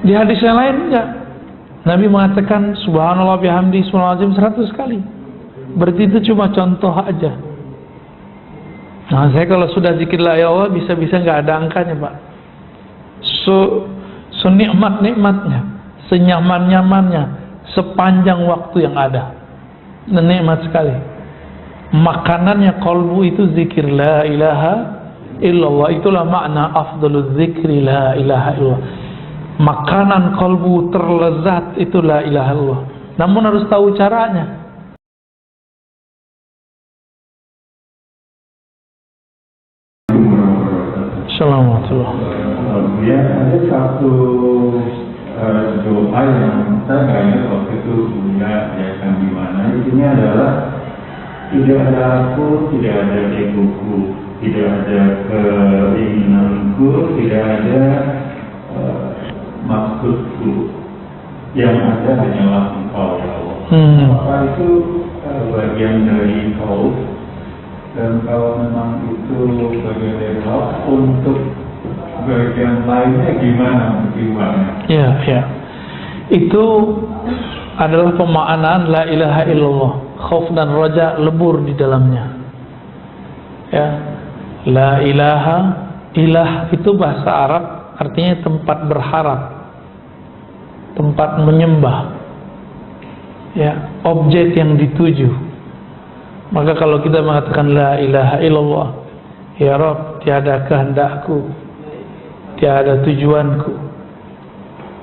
Di hadis yang lain enggak. Nabi mengatakan subhanallah bihamdi subhanallahazim 100 kali. Berarti itu cuma contoh aja. Nah, saya kalau sudah zikir la ilaha illallah bisa-bisa enggak ada angkanya, Pak. Senikmat-nikmatnya, senyaman-nyamannya, sepanjang waktu yang ada. Nikmat sekali. Makanannya kolbu itu zikir la ilaha illallah. Itulah makna afdalul zikri la ilaha illallah. Makanan kolbu terlezat itu la ilaha illallah. Namun harus tahu caranya. Assalamualaikum. Ya, ada satu doa yang saya nggak ingat waktu itu diajarkan di mana. Intinya adalah tidak ada aku, tidak ada egoku, tidak ada keinginanku, tidak ada maksudku, yang ada hanyalah Engkau ya Allah. Maka itu bagian dari kau, dan kalau memang itu bagian dari kau, untuk bagian lainnya gimana pertimbangannya? Ya. Itu adalah pemaknaan la ilaha illallah. Khauf dan raja lebur di dalamnya. Ya. La ilaha, ilah itu bahasa Arab artinya tempat berharap, tempat menyembah. Ya, objek yang dituju. Maka kalau kita mengatakan la ilaha illallah, ya Rabb, tiada kehendakku, tiada tujuanku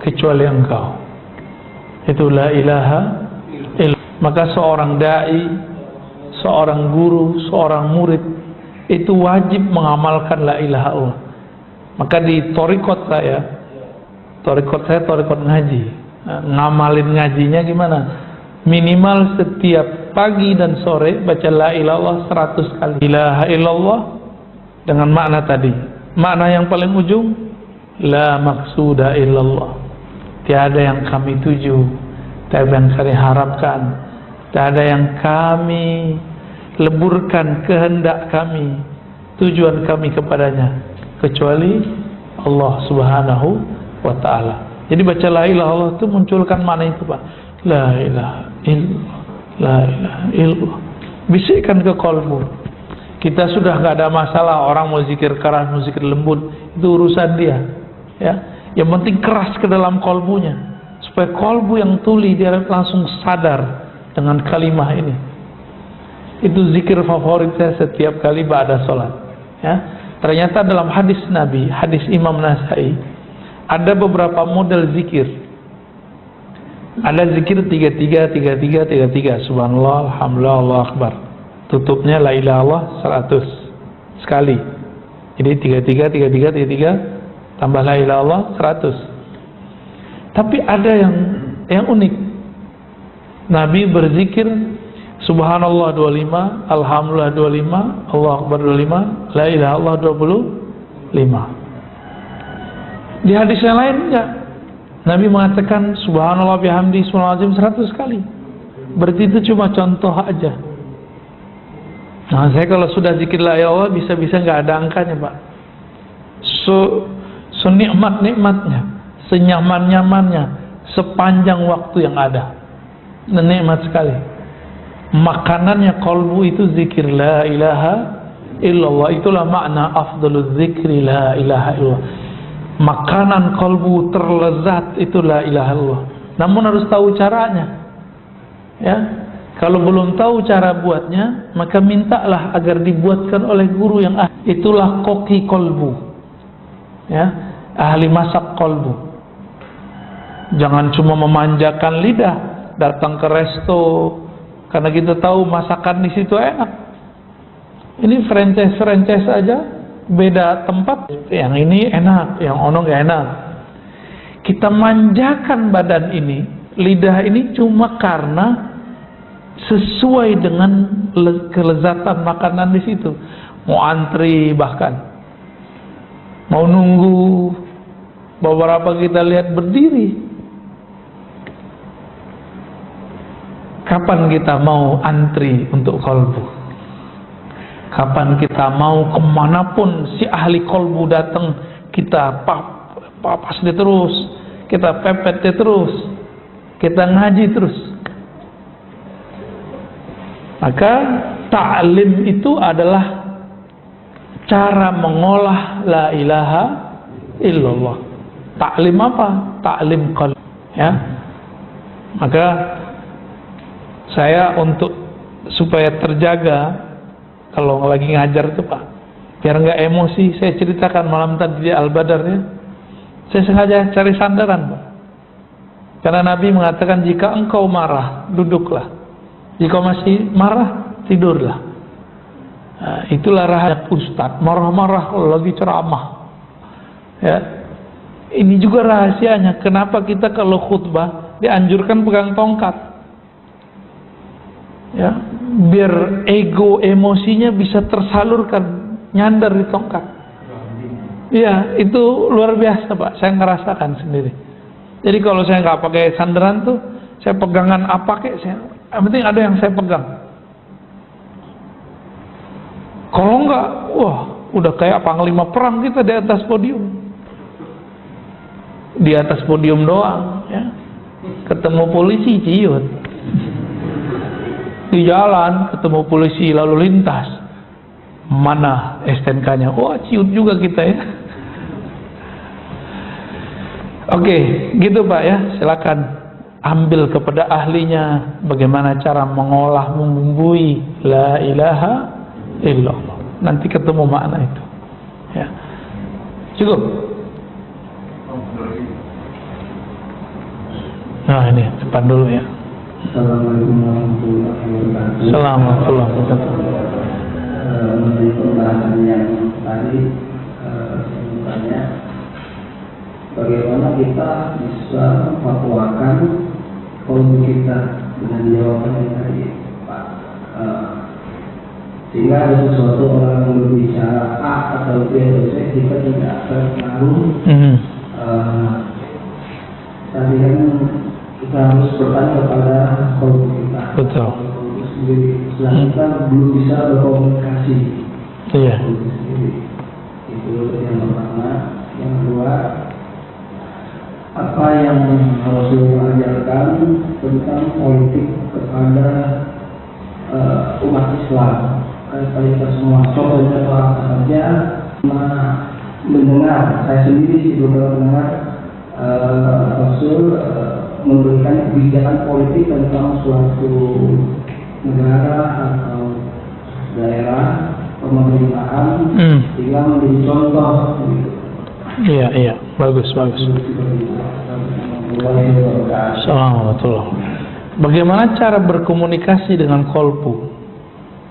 kecuali Engkau. Itu la ilaha illallah. Maka seorang dai, seorang guru, seorang murid itu wajib mengamalkan la ilaha illallah. Maka di torikot saya torikot ngaji. Ngamalin ngajinya gimana? Minimal setiap pagi dan sore baca la ilaha illallah 100 kali. Ilaha illallah dengan makna tadi. Makna yang paling ujung, la maksuda illallah. Tiada yang kami tuju, tiada yang kami harapkan, tiada yang kami leburkan kehendak kami, tujuan kami kepadanya, kecuali Allah subhanahu wa ta'ala. Jadi baca la ilaha illallah itu munculkan makna itu, Pak. La ilaha illallah, la ilaha illallah. Bisikkan ke kolbu. Kita sudah gak ada masalah orang mau zikir keras, mau zikir lembut, itu urusan dia. Ya, yang penting keras ke dalam kolbunya, supaya kolbu yang tuli dia langsung sadar dengan kalimah ini. Itu zikir favorit saya setiap kali ba'da sholat. Ya, ternyata dalam hadis Nabi, hadis Imam Nasai, ada beberapa model zikir. Ada zikir 33 subhanallah, alhamdulillah, Allahu akbar. Tutupnya la ilaha illallah 100 sekali. Jadi 33 tambah la ilaha illallah 100. Tapi ada yang unik. Nabi berzikir subhanallah 25, alhamdulillah 25, Allahu akbar 25, la ilaha illallah 25. Di hadis yang lain enggak. Nabi mengatakan subhanallah bihamdi subhanallahazim 100 kali. Berarti itu cuma contoh aja. Nah, saya kalau sudah zikir la ilaha illallah bisa-bisa enggak ada angkanya, Pak. Senikmat-nikmatnya, senyaman-nyamannya, sepanjang waktu yang ada. Nikmat sekali. Makanannya kolbu itu zikir la ilaha illallah. Itulah makna afdalul zikri la ilaha illallah. Makanan kolbu terlezat itu la ilaha illallah. Namun harus tahu caranya. Ya, kalau belum tahu cara buatnya, maka mintalah agar dibuatkan oleh guru yang ahli. Itulah koki kolbu. Ya, ahli masak kolbu. Jangan cuma memanjakan lidah, datang ke resto karena kita tahu masakan di situ enak. Ini franchise aja, beda tempat, yang ini enak, yang ono gak enak. Kita manjakan badan ini, lidah ini cuma karena sesuai dengan kelezatan makanan di situ. Mau antri bahkan, mau nunggu, beberapa kita lihat berdiri. Kapan kita mau antri untuk kolbu? Kapan kita mau kemanapun si ahli kolbu datang, kita papas dia terus, kita pepet dia terus, kita ngaji terus. Maka ta'lim itu adalah cara mengolah la ilaha illallah. Ta'lim apa? Ta'lim qalb, ya. Maka saya untuk supaya terjaga kalau lagi ngajar itu Pak, biar nggak emosi, saya ceritakan malam tadi di Al-Badar ya. Saya sengaja cari sandaran Pak. Karena Nabi mengatakan jika engkau marah, duduklah. Jika masih marah, tidurlah. Nah, itulah rahasia Ustadz, marah-marah lagi ceramah. Ya. Ini juga rahasianya. Kenapa kita kalau khutbah dianjurkan pegang tongkat? Ya, biar ego emosinya bisa tersalurkan, nyandar di tongkat. Iya, itu luar biasa Pak. Saya ngerasakan sendiri. Jadi kalau saya nggak pakai sandaran tuh, saya pegangan apa kek, yang penting ada yang saya pegang. Kalau enggak, wah, udah kayak panglima perang kita di atas podium. Di atas podium doang, ya. Ketemu polisi ciut. Di jalan ketemu polisi lalu lintas. Mana STNK-nya? Wah, ciut juga kita ya. Oke, gitu Pak ya. Silakan ambil kepada ahlinya bagaimana cara mengolah, membumbui la ilaha illallah. Nanti ketemu makna itu. Ya. Cukup. Nah ini depan dulu ya. Assalamualaikum warahmatullahi wabarakatuh. Assalamualaikum warahmatullahi wabarakatuh. Mengenai pembahasan yang tadi, sebenarnya bagaimana kita bisa memfatwakan kolbu kita dengan jawaban yang tadi Pak, sehingga ada sesuatu orang yang berbicara A atau B atau C, kita tidak terpengaruh. Tadi kan kita harus bertanya kepada kolbu kita. Betul. Setelah kita belum bisa berkomunikasi. Iya. Itu yang pertama. Yang kedua, apa yang Rasulullah ajarkan tentang politik kepada umat Islam, kita semua. Contohnya apa saja? Mendengar, saya sendiri juga mendengar Rasul memberikan kebijakan politik tentang suatu negara atau daerah pemerintahan sehingga menjadi contoh. Iya, bagus. Assalamualaikum. Bagaimana cara berkomunikasi dengan kolbu?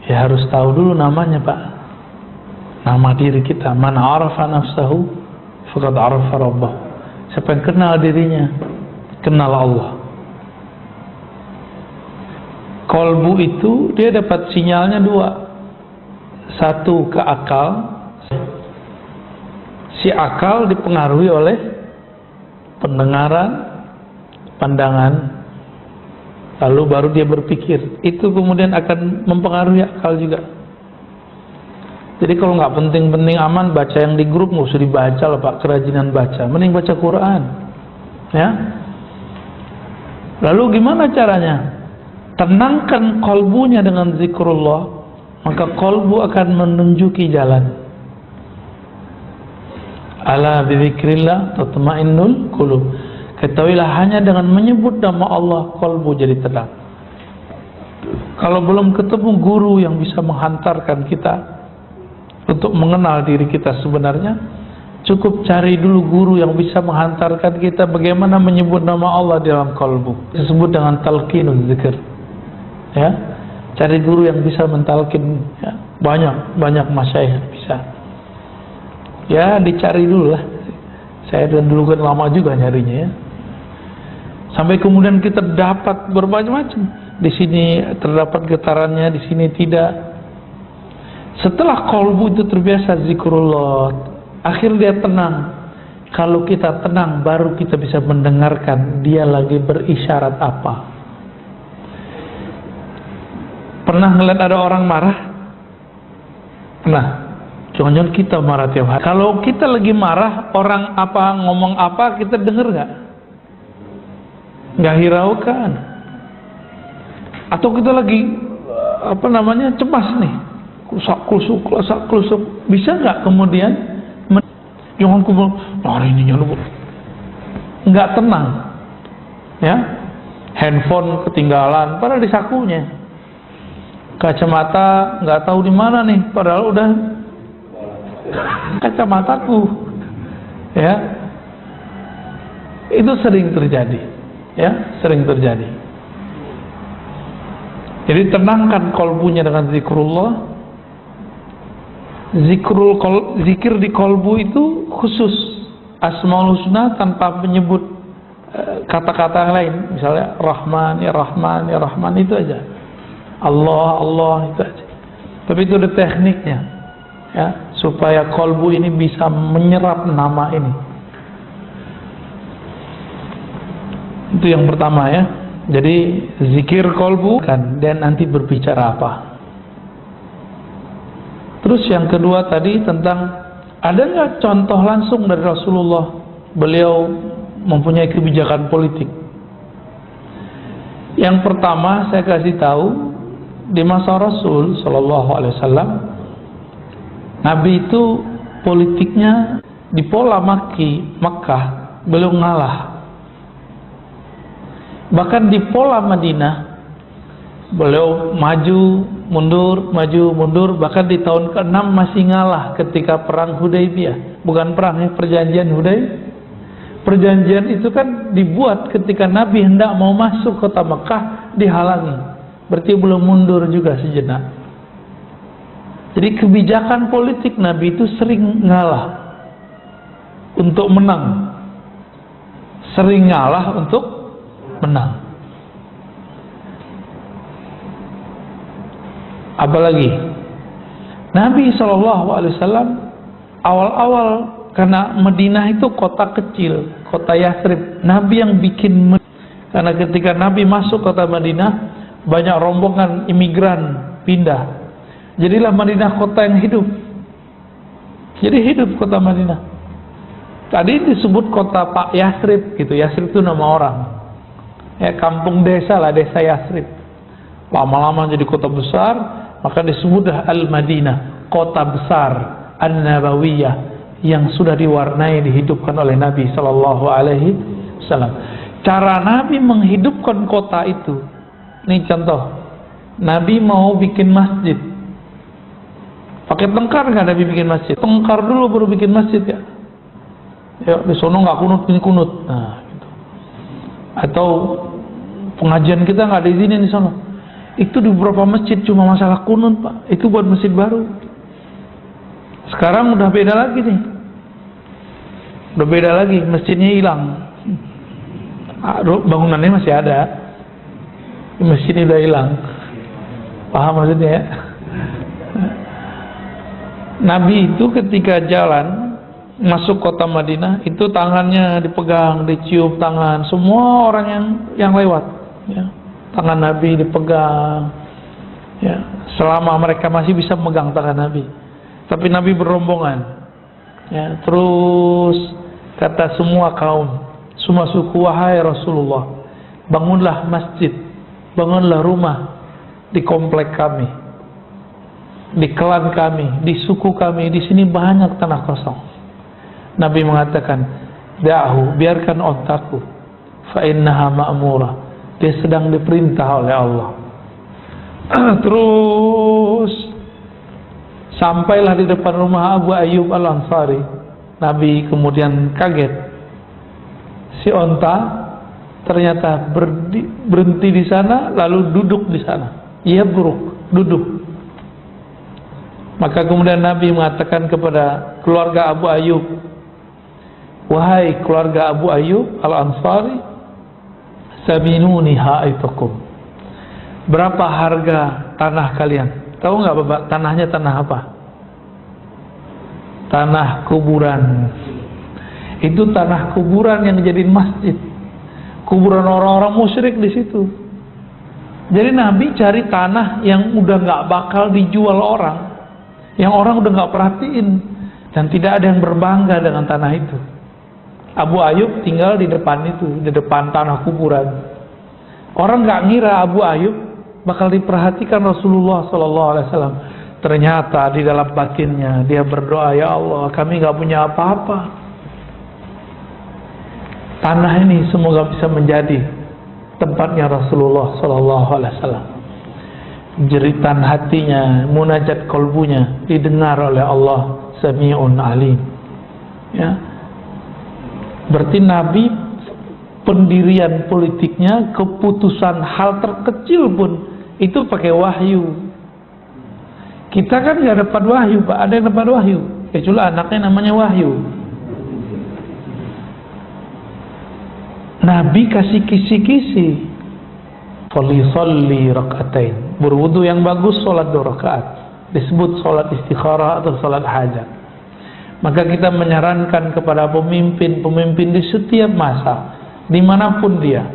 Ya harus tahu dulu namanya Pak. Nama diri kita. Man arafa nafsahu faqad arafa rabbah. Siapa yang kenal dirinya, kenal Allah. Kolbu itu dia dapat sinyalnya dua. Satu ke akal. Si akal dipengaruhi oleh pendengaran, pandangan, lalu baru dia berpikir. Itu kemudian akan mempengaruhi akal juga. Jadi kalau nggak penting-penting aman, baca yang di grup nggak usah dibaca lah Pak, kerajinan baca. Mending baca Quran, ya. Lalu gimana caranya? Tenangkan kolbunya dengan zikrullah, maka kolbu akan menunjuki jalan. Ala bizikrillah tatma'innul qulub. Ketahuilah hanya dengan menyebut nama Allah kolbu jadi tenang. Kalau belum ketemu guru yang bisa menghantarkan kita untuk mengenal diri kita sebenarnya, cukup cari dulu guru yang bisa menghantarkan kita bagaimana menyebut nama Allah di dalam kolbu. Disebut dengan talqinul zikr. Ya, cari guru yang bisa mentalkin. Ya, banyak masyayikh bisa. Ya, dicari dulu lah. Saya dulu kan lama juga nyarinya ya. Sampai kemudian kita dapat bermacam-macam. Di sini terdapat getarannya, di sini tidak. Setelah kolbu itu terbiasa zikrullah, akhir dia tenang. Kalau kita tenang, baru kita bisa mendengarkan dia lagi berisyarat apa. Pernah ngeliat ada orang marah? Pernah? Jangan-jangan kita marah tiap hari. Kalau kita lagi marah, orang apa ngomong apa kita denger nggak? Nggak hiraukan. Atau kita lagi cemas nih, klusak klusuk, bisa nggak kemudian jangan kumpul hari ini lu nggak tenang, ya? Handphone ketinggalan, padahal di sakunya. Kacamata nggak tahu di mana nih, padahal udah kacamataku, ya. Itu sering terjadi, ya, sering terjadi. Jadi tenangkan kolbunya dengan zikrullah. Zikir di kolbu itu khusus Asmaul Husna tanpa menyebut kata-kata yang lain. Misalnya Rahman, ya Rahman, ya Rahman, itu aja. Allah, Allah, itu aja. Tapi itu ada tekniknya, ya, supaya kolbu ini bisa menyerap nama ini. Itu yang pertama, ya. Jadi zikir kolbu kan, dan nanti berbicara apa. Terus yang kedua tadi tentang ada nggak contoh langsung dari Rasulullah beliau mempunyai kebijakan politik. Yang pertama saya kasih tahu, di masa Rasul Shallallahu Alaihi Wasallam, Nabi itu politiknya di pola Makkah beliau ngalah. Bahkan di pola Madinah beliau maju mundur, bahkan di tahun ke-6 masih ngalah ketika perang Hudaybiyah. Bukan perang, ya, perjanjian Hudaybiyah. Perjanjian itu kan dibuat ketika Nabi hendak mau masuk kota Mekah, dihalangi. Berarti belum mundur juga sejenak. Jadi kebijakan politik Nabi itu sering ngalah untuk menang, sering ngalah untuk menang. Apalagi Nabi SAW awal-awal, karena Madinah itu kota kecil, kota Yathrib, Nabi yang bikin. Karena ketika Nabi masuk kota Madinah, banyak rombongan imigran pindah, jadilah Madinah kota yang hidup. Jadi hidup kota Madinah. Tadi disebut kota Pak Yathrib gitu. Yathrib itu nama orang, ya, kampung desa lah, desa Yathrib. Lama-lama jadi kota besar, maka disebutlah Al-Madinah, kota besar An-Nabawiyah, yang sudah diwarnai, dihidupkan oleh Nabi Sallallahu Alaihi Wasallam. Cara Nabi menghidupkan kota itu, ini contoh, Nabi mau bikin masjid, pakai tengkar nggak Nabi bikin masjid? Tengkar dulu baru bikin masjid, ya. Ya, di sono nggak kunut, ini kunut. Nah, gitu. Atau pengajian kita nggak diizinin di sono. Itu di beberapa masjid cuma masalah kunut, Pak. Itu buat masjid baru. Sekarang udah beda lagi nih. Udah beda lagi, masjidnya hilang. Bangunannya masih ada, masjidnya udah hilang. Paham maksudnya, ya? Nabi itu ketika jalan masuk kota Madinah, itu tangannya dipegang, dicium tangan semua orang yang lewat, ya. Tangan Nabi dipegang, ya, selama mereka masih bisa memegang tangan Nabi. Tapi Nabi berombongan, ya, terus kata semua kaum, semua suku, wahai Rasulullah, bangunlah masjid, bangunlah rumah di komplek kami, di klan kami, di suku kami, di sini banyak tanah kosong. Nabi mengatakan, da'hu, biarkan ontaku, fa innaha ma'murah, dia sedang diperintah oleh Allah. Terus sampailah di depan rumah Abu Ayyub Al-Ansari. Nabi kemudian kaget, si onta ternyata berhenti di sana, lalu duduk di sana. Ia buruk, duduk. Maka kemudian Nabi mengatakan kepada keluarga Abu Ayyub, wahai keluarga Abu Ayyub Al-Ansari, saminuni haitakum, berapa harga tanah kalian? Tahu nggak Bapak, tanahnya tanah apa? Tanah kuburan. Itu tanah kuburan yang dijadiin masjid. Kuburan orang-orang musyrik di situ. Jadi Nabi cari tanah yang udah nggak bakal dijual orang, yang orang udah nggak perhatiin, dan tidak ada yang berbangga dengan tanah itu. Abu Ayyub tinggal di depan itu, di depan tanah kuburan. Orang nggak ngira Abu Ayyub bakal diperhatikan Rasulullah SAW. Ternyata di dalam batinnya dia berdoa, ya Allah, kami nggak punya apa-apa. Tanah ini semoga bisa menjadi tempatnya Rasulullah SAW. Jeritan hatinya, munajat kolbunya didengar oleh Allah Sami'un Alim. Ya, berarti Nabi pendirian politiknya, keputusan hal terkecil pun itu pakai wahyu. Kita kan nggak dapat wahyu, Pak. Ada yang dapat wahyu, kecuali anaknya namanya Wahyu. Nabi kasih kisi-kisi. Falisalli rakaatain. Berwudu yang bagus, sholat 2 rakaat. Disebut sholat istikharah atau sholat hajat. Maka kita menyarankan kepada pemimpin-pemimpin di setiap masa, dimanapun dia,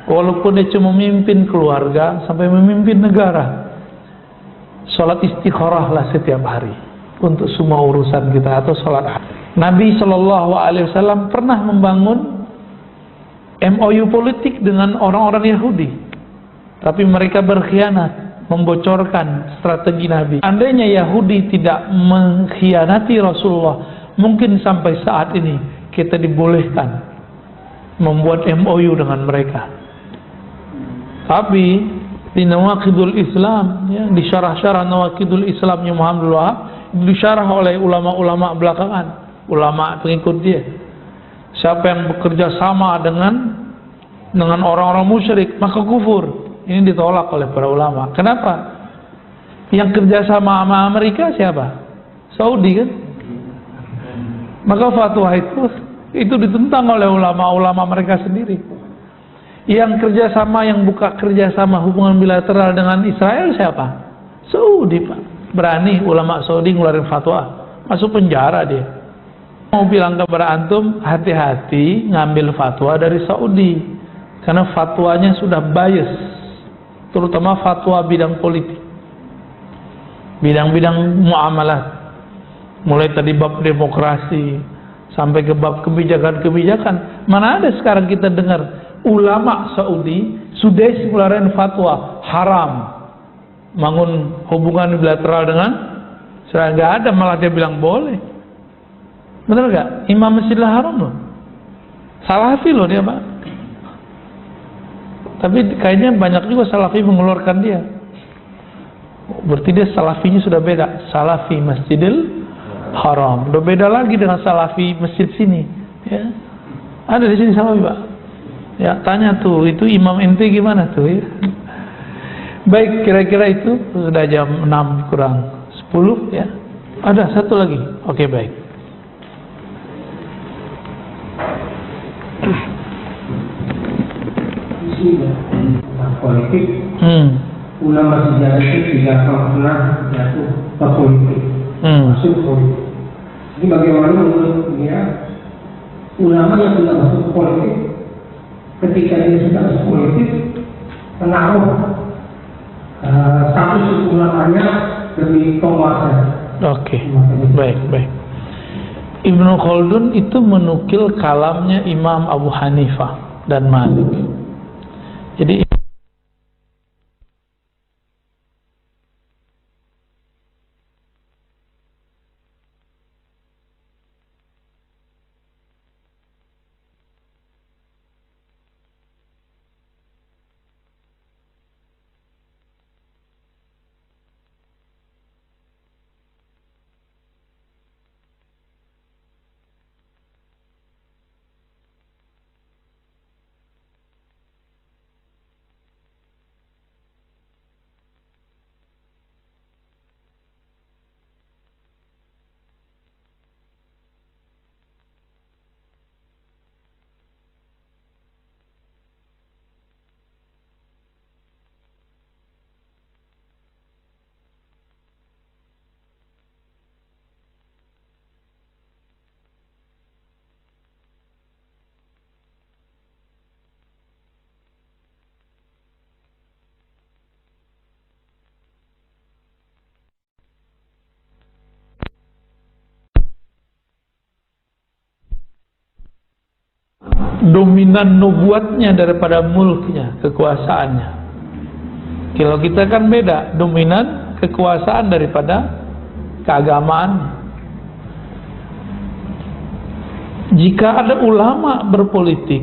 walaupun dia cuma memimpin keluarga sampai memimpin negara, sholat istikharah lah setiap hari untuk semua urusan kita, atau sholat hajat. Nabi SAW pernah membangun MOU politik dengan orang-orang Yahudi, tapi mereka berkhianat, membocorkan strategi Nabi. Andainya Yahudi tidak mengkhianati Rasulullah, mungkin sampai saat ini kita dibolehkan membuat MOU dengan mereka. Tapi di Nawaqidul Islam, ya, di syarah-syarah Nawaqidul Islamnya Muhammad Wahab, disyarah oleh ulama-ulama belakangan, ulama pengikut dia. Siapa yang bekerja sama dengan orang-orang musyrik, maka kufur. Ini ditolak oleh para ulama. Kenapa? Yang kerja sama Amerika siapa? Saudi kan? Maka fatwa itu ditentang oleh ulama-ulama mereka sendiri. Yang kerjasama, yang buka kerjasama hubungan bilateral dengan Israel siapa? Saudi, Pak. Berani ulama Saudi ngeluarin fatwa, masuk penjara dia. Mau bilang kepada antum, hati-hati ngambil fatwa dari Saudi, karena fatwanya sudah bias, terutama fatwa bidang politik, bidang-bidang muamalat, mulai tadi bab demokrasi sampai ke bab kebijakan-kebijakan. Mana ada sekarang kita dengar ulama Saudi sudah ngeluarin fatwa haram bangun hubungan bilateral dengan Israel? Nggak ada, malah dia bilang boleh. Benar nggak? Imam Masjidil Haram loh, Salafi loh dia, Pak. Tapi kayaknya banyak juga Salafi mengeluarkan dia. Berarti dia Salafinya sudah beda. Salafi Masjidil Haram udah beda lagi dengan Salafi masjid sini, ya. Ada di sini Salafi, Pak. Ya, tanya tuh, itu imam ente gimana tuh, ya. Baik, kira-kira itu sudah jam 6 kurang 10, ya. Ada satu lagi. Oke, baik. Tentang politik, ulama sejarah itu tidak pernah jatuh ke politik, masuk politik. Jadi bagaimana menurut dia ulama yang tidak masuk ke politik, ketika dia sudah masuk politik, pengaruh status ulamanya lebih penguasa. Oke, baik. Ibnu Khaldun itu menukil kalamnya Imam Abu Hanifah dan Malik. Jadi dominan nubuatnya daripada mulknya, kekuasaannya. Kalau kita kan beda, dominan kekuasaan daripada keagamaan. Jika ada ulama berpolitik,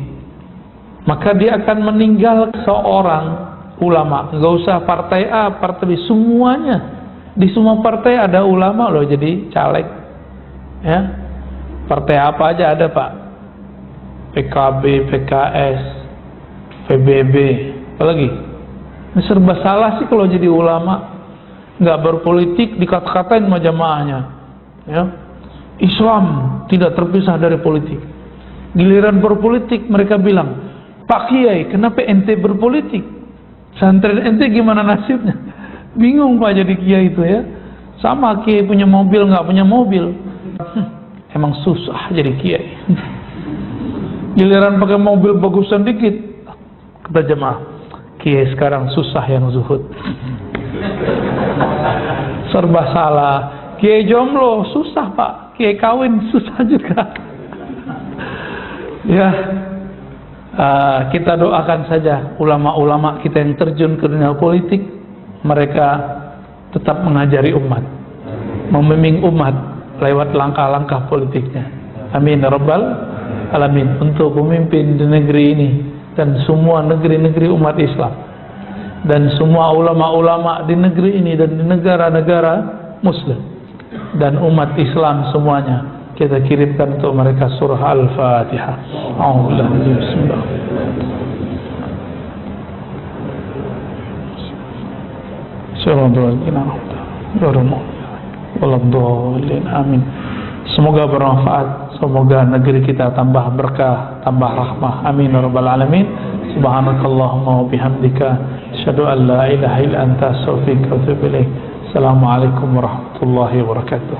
maka dia akan meninggal seorang ulama. Nggak usah partai A, partai B, semuanya. Di semua partai ada ulama loh jadi caleg. Ya, partai apa aja ada Pak? PKB, PKS, PBB, apa lagi? Ini serba salah sih kalau jadi ulama. Nggak berpolitik dikata-katain sama jamaahnya. Ya. Islam tidak terpisah dari politik. Giliran berpolitik mereka bilang, Pak Kiai, kenapa ente berpolitik? Santri ente gimana nasibnya? Bingung Pak jadi Kiai itu ya. Sama Kiai punya mobil nggak punya mobil. Emang susah jadi Kiai. Giliran pakai mobil bagusan dikit, kata jemaah, Kiai sekarang susah yang zuhud. Serba salah. Kiai jomblo susah Pak. Kiai kawin susah juga. Ya, kita doakan saja ulama-ulama kita yang terjun ke dunia politik, mereka tetap mengajari umat, membimbing umat lewat langkah-langkah politiknya. Amin ya rabbal alamin. Untuk pemimpin di negeri ini dan semua negeri-negeri umat Islam dan semua ulama-ulama di negeri ini dan di negara-negara Muslim dan umat Islam semuanya, kita kirimkan untuk mereka surah Al-Fatihah. Bismillah. Amin. Semoga bermanfaat, semoga negeri kita tambah berkah, tambah rahmah. Amin ya rabbal alamin. Subhanakallahumma wa bihamdika asyhadu an la ilaha illa anta astaghfiruka wa atubu ilaik. Assalamualaikum warahmatullahi wabarakatuh.